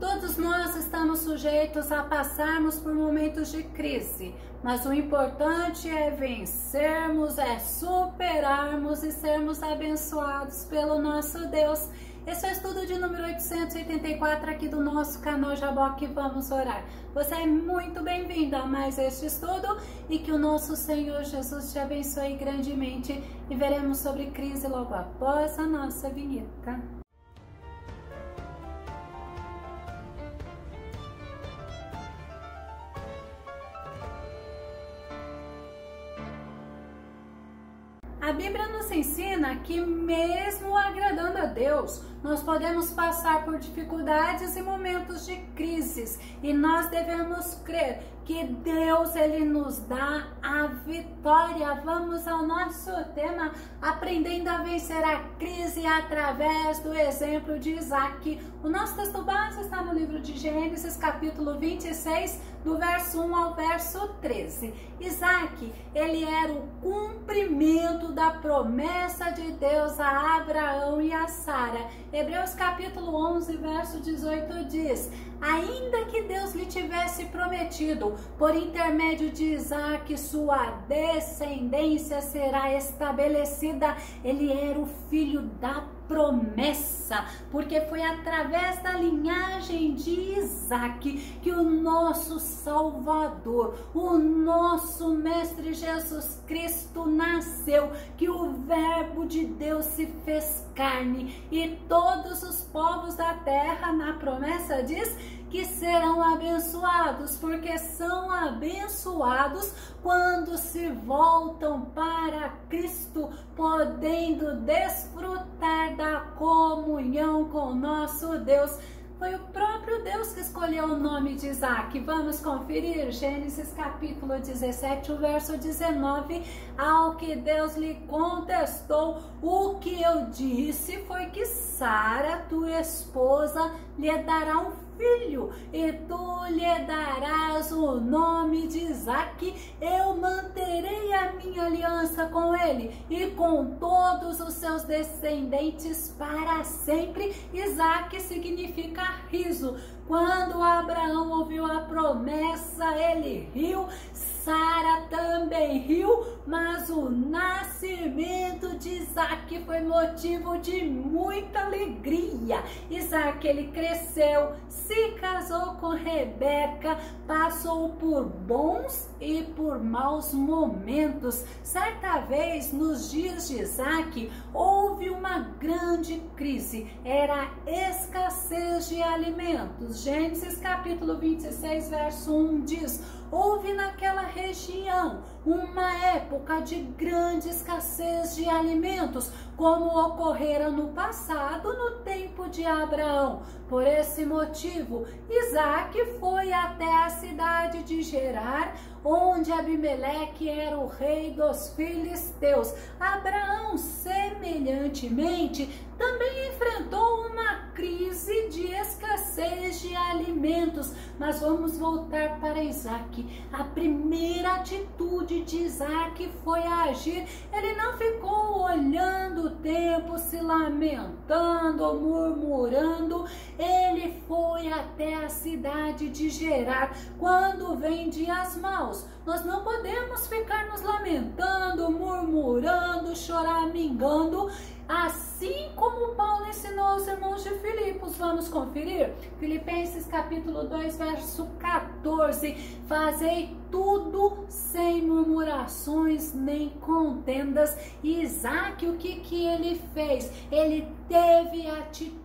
Todos nós estamos sujeitos a passarmos por momentos de crise, mas o importante é vencermos, é superarmos e sermos abençoados pelo nosso Deus. Esse é o estudo de número 884 aqui do nosso canal Jaboque Vamos Orar. Você é muito bem-vindo a mais este estudo e que o nosso Senhor Jesus te abençoe grandemente. E veremos sobre crise logo após a nossa vinheta. A Bíblia nos ensina que mesmo agradando a Deus, nós podemos passar por dificuldades e momentos de crises, e nós devemos crer que Deus, Ele nos dá a vitória. Vamos ao nosso tema, aprendendo a vencer a crise através do exemplo de Isaac. O nosso texto base está no livro de Gênesis, capítulo 26, do verso 1 ao verso 13. Isaac, ele era o cumprimento da promessa de Deus a Abraão e a Sara. Hebreus capítulo 11, verso 18 diz: ainda que Deus lhe tivesse prometido, por intermédio de Isaac, sua descendência será estabelecida. Ele era o filho da promessa, porque foi através da linhagem de Isaac que o nosso Salvador, o nosso Mestre Jesus Cristo nasceu, que o Verbo de Deus se fez carne, e todos os povos da terra, na promessa diz que serão abençoados, porque são abençoados quando se voltam para Cristo, podendo desfrutar da comunhão com nosso Deus. Foi o próprio Deus que escolheu o nome de Isaac. Vamos conferir Gênesis capítulo 17, o verso 19. Ao que Deus lhe contestou: o que eu disse foi que Sara, tua esposa, lhe dará um filho, e tu lhe darás o nome de Isaac. Eu manterei a minha aliança com ele e com todos os seus descendentes para sempre. Isaac significa riso. Quando Abraão ouviu a promessa, ele riu, Sara também riu, mas o nascimento de Isaac foi motivo de muita alegria. Isaac, ele cresceu, se casou com Rebeca, passou por bons e por maus momentos. Certa vez, nos dias de Isaac, houve uma grande crise, era escassez de alimentos. Gênesis capítulo 26, verso 1 diz: houve naquela região uma época de grande escassez de alimentos, como ocorrera no passado, no tempo de Abraão. Por esse motivo, Isaac foi até a cidade de Gerar, onde Abimeleque era o rei dos filisteus. Abraão, semelhantemente, também enfrentou uma crise de escassez de alimentos. Mas vamos voltar para Isaac. A primeira atitude de Isaac foi agir. Ele não ficou olhando o tempo, se lamentando ou murmurando. Ele foi até a cidade de Gerar. Quando vem dias maus, nós não podemos ficar nos lamentando, murmurando, choramingando, assim como Paulo ensinou aos irmãos de Filipos. Vamos conferir? Filipenses capítulo 2, verso 14. Fazei tudo sem murmurações nem contendas. E Isaac, o que ele fez? Ele teve atitude.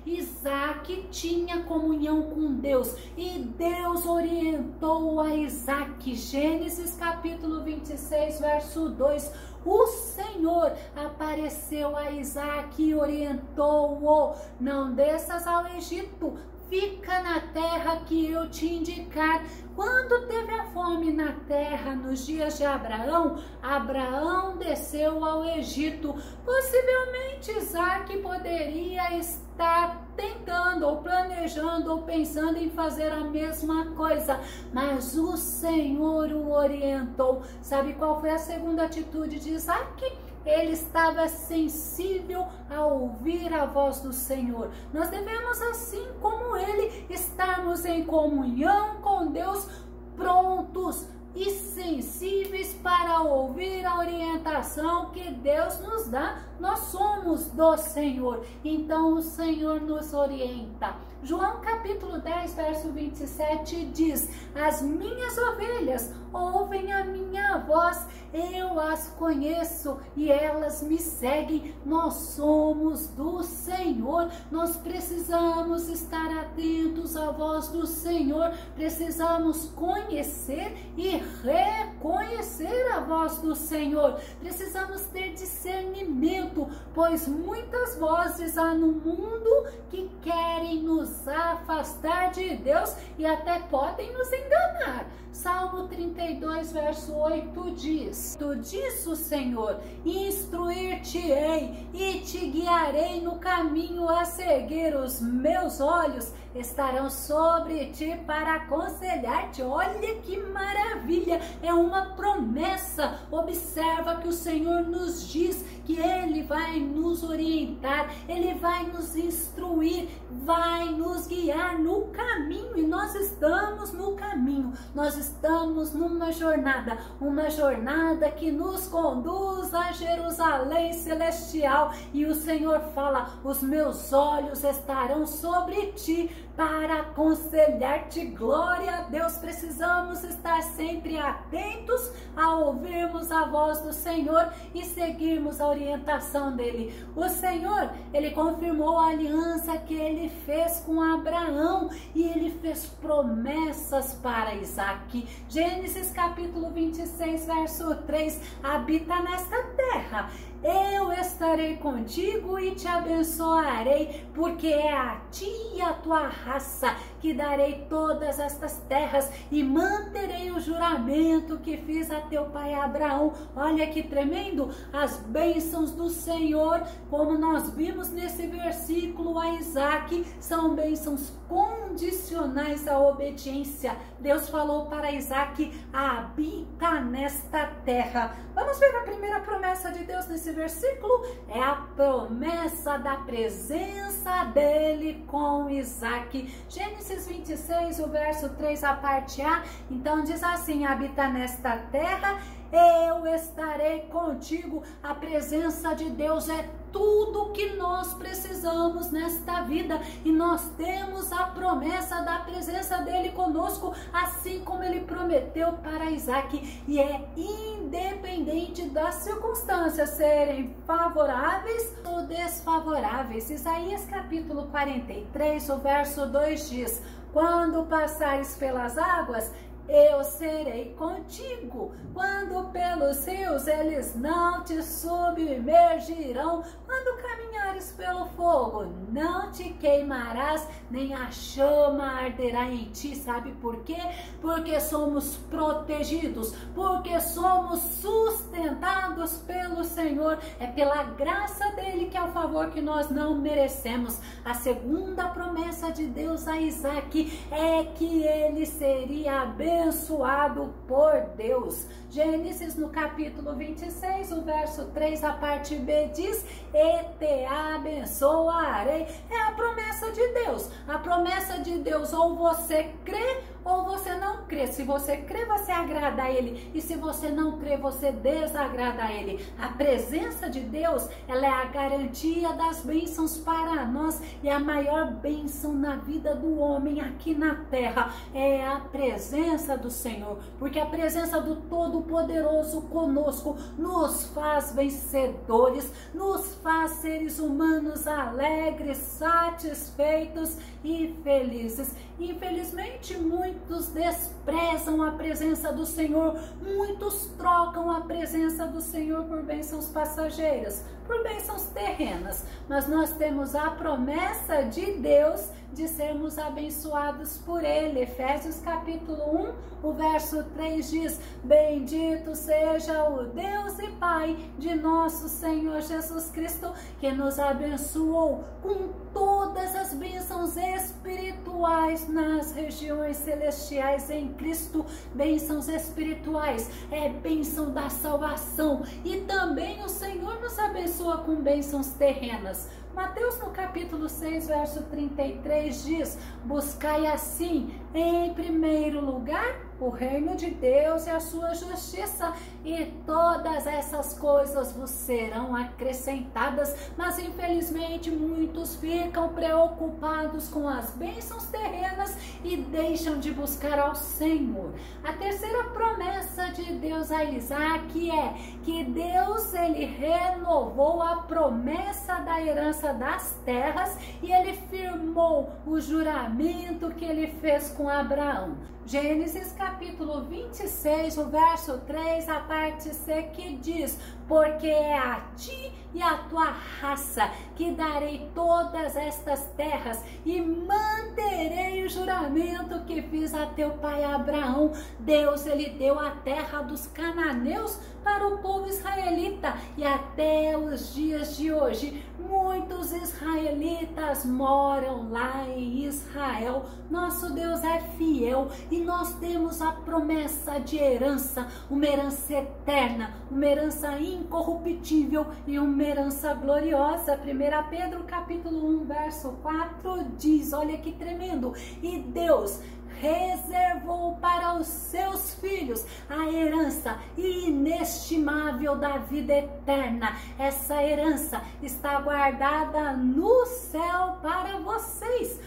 Isaac tinha comunhão com Deus e Deus orientou a Isaac. Gênesis capítulo 26, verso 2. O Senhor apareceu a Isaac e orientou-o: não desças ao Egito, fica na terra que eu te indicar. Quando teve a fome na terra nos dias de Abraão, Abraão desceu ao Egito. Possivelmente Isaac poderia estar tentando ou planejando ou pensando em fazer a mesma coisa, mas o Senhor o orientou. Sabe qual foi a segunda atitude de Isaac? Ele estava sensível a ouvir a voz do Senhor. Nós devemos, assim como ele, estarmos em comunhão com Deus, prontos e sensíveis para ouvir a orientação que Deus nos dá. Nós somos do Senhor, então o Senhor nos orienta. João capítulo 10, verso 27 diz: as minhas ovelhas ouvem a minha voz, eu as conheço e elas me seguem. Nós somos do Senhor, nós precisamos estar atentos à voz do Senhor, precisamos conhecer e reconhecer a voz do Senhor, precisamos ter discernimento, pois muitas vozes há no mundo que querem nos afastar de Deus e até podem nos enganar. Salmo 32, verso 8 diz: tu diz o Senhor, instruir-te-ei e te guiarei no caminho a seguir, os meus olhos estarão sobre ti para aconselhar-te. Olha que maravilha, é uma promessa. Observa que o Senhor nos diz que Ele vai nos orientar, Ele vai nos instruir, vai nos guiar no caminho, e nós estamos no caminho, nós estamos numa jornada que nos conduz a Jerusalém celestial, e o Senhor fala: os meus olhos estarão sobre ti para aconselhar-te. Glória a Deus, precisamos estar sempre atentos a ouvirmos a voz do Senhor e seguirmos a orientação dele. O Senhor, ele confirmou a aliança que ele fez com Abraão e ele fez promessas para Isaac. Gênesis capítulo 26, verso 3: habita nesta terra, eu estarei contigo e te abençoarei, porque é a ti e a tua raça que darei todas estas terras e manterei o juramento que fiz a teu pai Abraão. Olha que tremendo, as bênçãos do Senhor, como nós vimos nesse versículo a Isaac, são bênçãos condicionais à obediência. Deus falou para Isaac: habita nesta terra. Vamos ver a primeira promessa de Deus nesse versículo? É a promessa da presença dele com Isaac. Gênesis 26, o verso 3, a parte A, então diz assim: habita nesta terra, eu estarei contigo. A presença de Deus é tudo que nós precisamos nesta vida, e nós temos a promessa da presença dele conosco, assim como ele prometeu para Isaac, e é independente das circunstâncias serem favoráveis ou desfavoráveis. Isaías capítulo 43, o verso 2 diz: quando passares pelas águas, eu serei contigo. Quando pelos rios, eles não te submergirão. Quando caminhares pelo fogo, não te queimarás, nem a chama arderá em ti. Sabe por quê? Porque somos protegidos, porque somos sustentados pelo Senhor. É pela graça dele, que é o favor que nós não merecemos. A segunda promessa de Deus a Isaac é que ele seria abençoado por Deus. Gênesis no capítulo 26, o verso 3, a parte B diz: e te abençoarei. É a promessa de Deus. A promessa de Deus, ou você crê ou você não crê. Se você crê, você agrada a ele, e se você não crê, você desagrada a ele. A presença de Deus, ela é a garantia das bênçãos para nós, e a maior bênção na vida do homem aqui na terra é a presença do Senhor, porque a presença do Todo-Poderoso conosco nos faz vencedores, nos faz seres humanos alegres, satisfeitos e felizes. Infelizmente, muitos desprezam a presença do Senhor, muitos trocam a presença do Senhor por bênçãos passageiras, por bênçãos terrenas, mas nós temos a promessa de Deus de sermos abençoados por ele. Efésios capítulo 1, o verso 3 diz: bendito seja o Deus e Pai de nosso Senhor Jesus Cristo, que nos abençoou com todas as bênçãos espirituais nas regiões celestiais em Cristo. Bênçãos espirituais é bênção da salvação, e também o Senhor nos abençoa com bênçãos terrenas. Mateus no capítulo 6, verso 33 diz: buscai assim, em primeiro lugar, o reino de Deus e a sua justiça, e todas essas coisas vos serão acrescentadas. Mas infelizmente muitos ficam preocupados com as bênçãos terrenas e deixam de buscar ao Senhor. A terceira promessa de Deus a Isaac é que Deus, ele renovou a promessa da herança das terras e ele firmou o juramento que ele fez com Abraão. Gênesis capítulo 26, o verso 3, a parte C, que diz: porque é a ti e a tua raça que darei todas estas terras e manterei o juramento que fiz a teu pai Abraão. Deus, ele deu a terra dos cananeus para o povo israelita, e até os dias de hoje muitos israelitas moram lá em Israel. Nosso Deus é fiel e nós temos a promessa de herança, uma herança eterna, uma herança incorruptível e uma herança gloriosa. 1 Pedro capítulo 1, verso 4 diz, olha que tremendo: e Deus reservou para os seus filhos a herança inestimável da vida eterna. Essa herança está guardada no céu para vocês,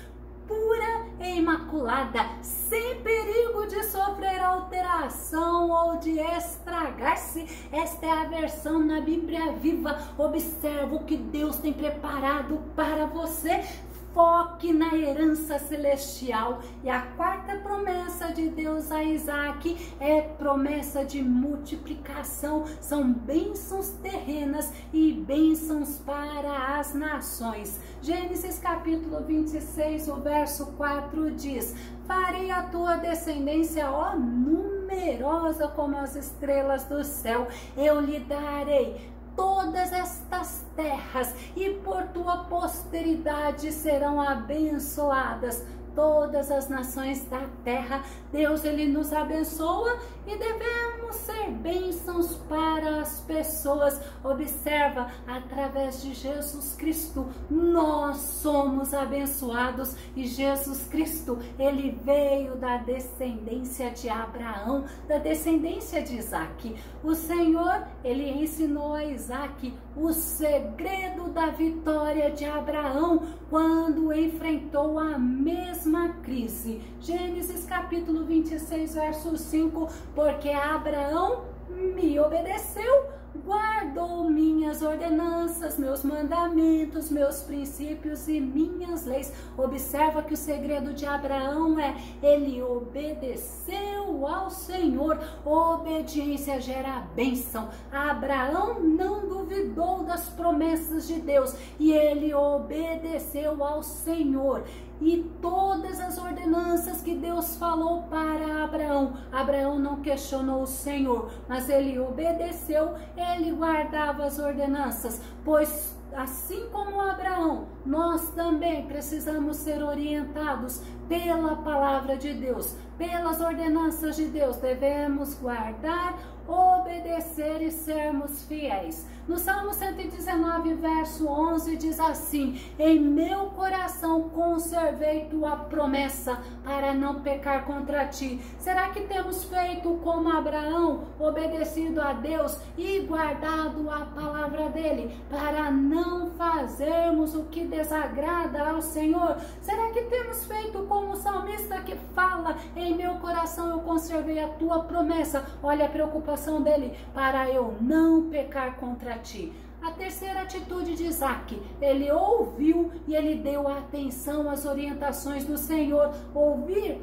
pura e imaculada, sem perigo de sofrer alteração ou de estragar-se. Esta é a versão na Bíblia Viva. Observa o que Deus tem preparado para você. Foque na herança celestial. E a quarta promessa de Deus a Isaac é promessa de multiplicação. São bênçãos terrenas e bênçãos para as nações. Gênesis capítulo 26, o verso 4 diz: farei a tua descendência, ó, numerosa como as estrelas do céu. Eu lhe darei todas estas terras e por tua posteridade serão abençoadas todas as nações da terra. Deus, ele nos abençoa e devemos ser bênçãos para as pessoas. Observa, através de Jesus Cristo nós somos abençoados, e Jesus Cristo, ele veio da descendência de Abraão, da descendência de Isaac. O Senhor, ele ensinou a Isaac o segredo da vitória de Abraão quando enfrentou a mesma crise. Gênesis capítulo 26, verso 5: porque Abraão me obedeceu, guardou minhas ordenanças, meus mandamentos, meus princípios e minhas leis. Observa que o segredo de Abraão é: ele obedeceu ao Senhor. Obediência gera bênção. Abraão não duvidou das promessas de Deus e ele obedeceu ao Senhor. E todas as ordenanças que Deus falou para Abraão, Abraão não questionou o Senhor, mas ele obedeceu, ele guardava as ordenanças, pois assim como Abraão, nós também precisamos ser orientados pela palavra de Deus, pelas ordenanças de Deus. Devemos guardar, obedecer e sermos fiéis. No Salmo 119, verso 11, diz assim: em meu coração conservei tua promessa para não pecar contra ti. Será que temos feito como Abraão, obedecido a Deus e guardado a palavra dele para não fazermos o que desagrada ao Senhor? Será que temos feito como o salmista que fala: em meu coração eu conservei a tua promessa? Olha a preocupação dele: para eu não pecar contra ti. A terceira atitude de Isaac: ele ouviu e ele deu atenção às orientações do Senhor. Ouvir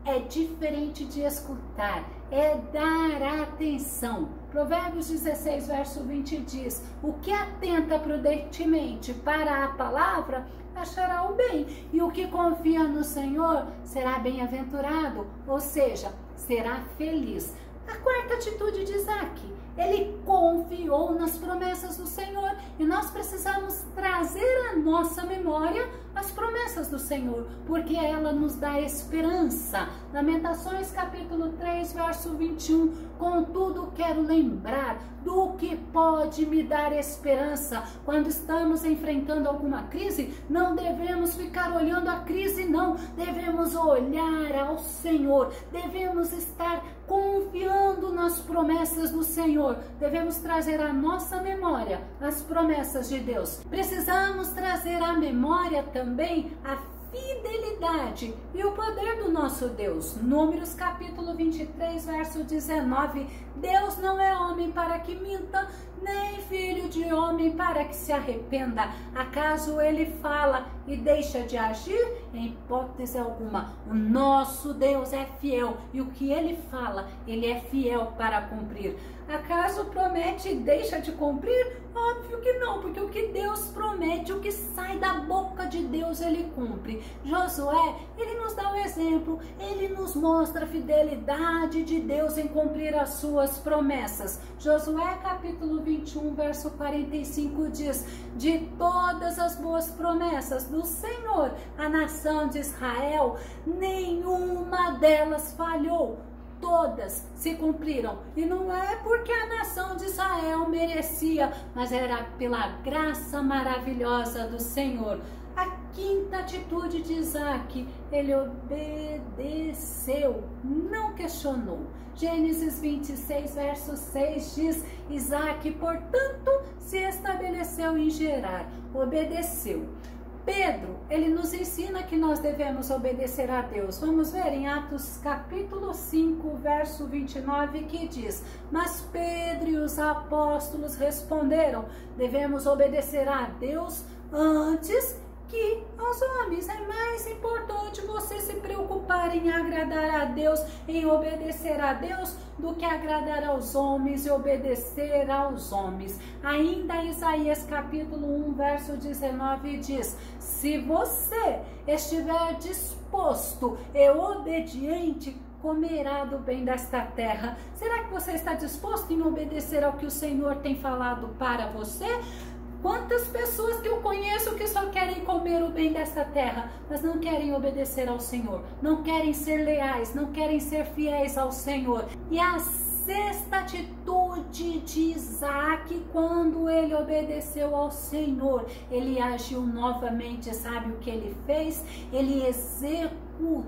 é diferente de escutar, é dar atenção. Provérbios 16, verso 20 diz: o que atenta prudentemente para a palavra achará o bem, e o que confia no Senhor será bem-aventurado, ou seja, será feliz. A quarta atitude de Isaac, ele confiou nas promessas do Senhor, e nós precisamos trazer à nossa memória as promessas do Senhor, porque ela nos dá esperança. Lamentações capítulo 3, verso 21, contudo quero lembrar do que pode me dar esperança. Quando estamos enfrentando alguma crise, não devemos ficar olhando a crise, não, devemos olhar ao Senhor, devemos estar confiando nas promessas do Senhor, devemos trazer à nossa memória as promessas de Deus. Precisamos trazer à memória também a fidelidade e o poder do nosso Deus. Números capítulo 23, verso 19, Deus não é homem para que minta, nem filho de homem para que se arrependa. Acaso ele fala e deixa de agir? Em hipótese alguma. O nosso Deus é fiel, e o que ele fala, ele é fiel para cumprir. Acaso promete e deixa de cumprir? Óbvio que não, porque o que Deus promete, o que sai da boca de Deus, ele cumpre. Josué, ele nos dá um exemplo, ele nos mostra a fidelidade de Deus em cumprir as suas promessas. Josué capítulo 21, verso 45 diz: de todas as boas promessas do Senhor, a nação de Israel, nenhuma delas falhou. Todas se cumpriram, e não é porque a nação de Israel merecia, mas era pela graça maravilhosa do Senhor. A quinta atitude de Isaac, ele obedeceu, não questionou. Gênesis 26, verso 6 diz: Isaac, portanto, se estabeleceu em Gerar, obedeceu. Pedro, ele nos ensina que nós devemos obedecer a Deus. Vamos ver em Atos capítulo 5, verso 29, que diz: mas Pedro e os apóstolos responderam: devemos obedecer a Deus antes que aos homens. É mais importante você se preocupar em agradar a Deus, em obedecer a Deus, do que agradar aos homens e obedecer aos homens. Ainda Isaías capítulo 1, verso 19 diz: se você estiver disposto e obediente, comerá do bem desta terra. Será que você está disposto em obedecer ao que o Senhor tem falado para você? Quantas pessoas que eu conheço que só querem comer o bem desta terra, mas não querem obedecer ao Senhor, não querem ser leais, não querem ser fiéis ao Senhor. E a sexta atitude de Isaac, quando ele obedeceu ao Senhor, ele agiu novamente. Sabe o que ele fez? Ele executou.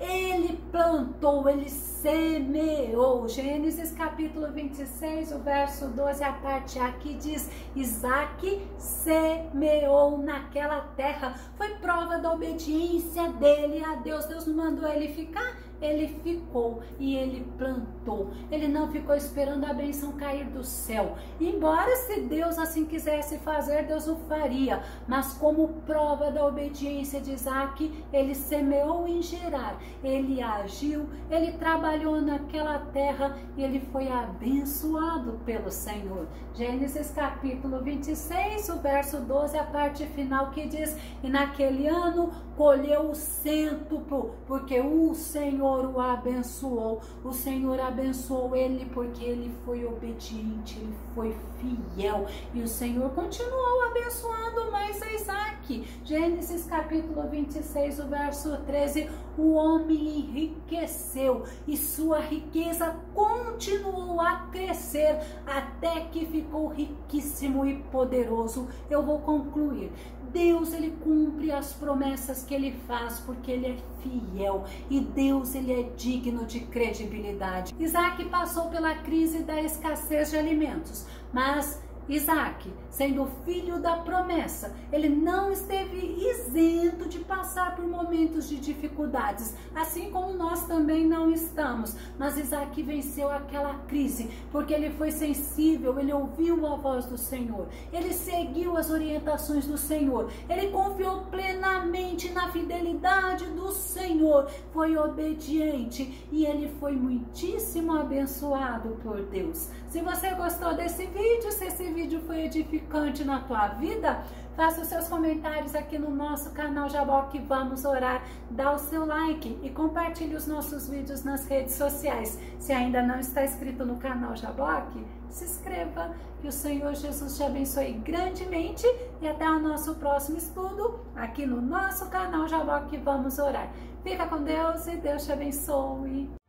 Ele plantou, ele semeou. Gênesis capítulo 26, o verso 12, a parte A, que diz: Isaac semeou naquela terra. Foi prova da obediência dele a Deus. Deus não mandou ele ficar, ele ficou e ele plantou. Ele não ficou esperando a bênção cair do céu. Embora, se Deus assim quisesse fazer, Deus o faria. Mas como prova da obediência de Isaac, ele semeou em Gerar, ele agiu, ele trabalhou naquela terra e ele foi abençoado pelo Senhor. Gênesis capítulo 26, o verso 12, a parte final, que diz: e naquele ano colheu o cêntuplo, porque o Senhor o abençoou. O Senhor abençoou ele porque ele foi obediente, ele foi fiel, e o Senhor continuou abençoando mais a Isaac. Gênesis capítulo 26, o verso 13: o homem enriqueceu e sua riqueza continuou a crescer até que ficou riquíssimo e poderoso. Eu vou concluir. Deus, ele cumpre as promessas que ele faz porque ele é fiel, e Deus, ele é digno de credibilidade. Isaac passou pela crise da escassez de alimentos, mas Isaac, sendo filho da promessa, ele não esteve isento de passar por momentos de dificuldades, assim como nós também não estamos. Mas Isaac venceu aquela crise, porque ele foi sensível, ele ouviu a voz do Senhor, ele seguiu as orientações do Senhor, ele confiou plenamente na fidelidade do Senhor, foi obediente, e ele foi muitíssimo abençoado por Deus. Se você gostou desse vídeo, se esse vídeo foi edificante na tua vida, faça os seus comentários aqui no nosso canal Jaboque Vamos Orar, dá o seu like e compartilhe os nossos vídeos nas redes sociais. Se ainda não está inscrito no canal Jaboque, se inscreva. Que o Senhor Jesus te abençoe grandemente e até o nosso próximo estudo aqui no nosso canal Jaboque Vamos Orar. Fica com Deus e Deus te abençoe.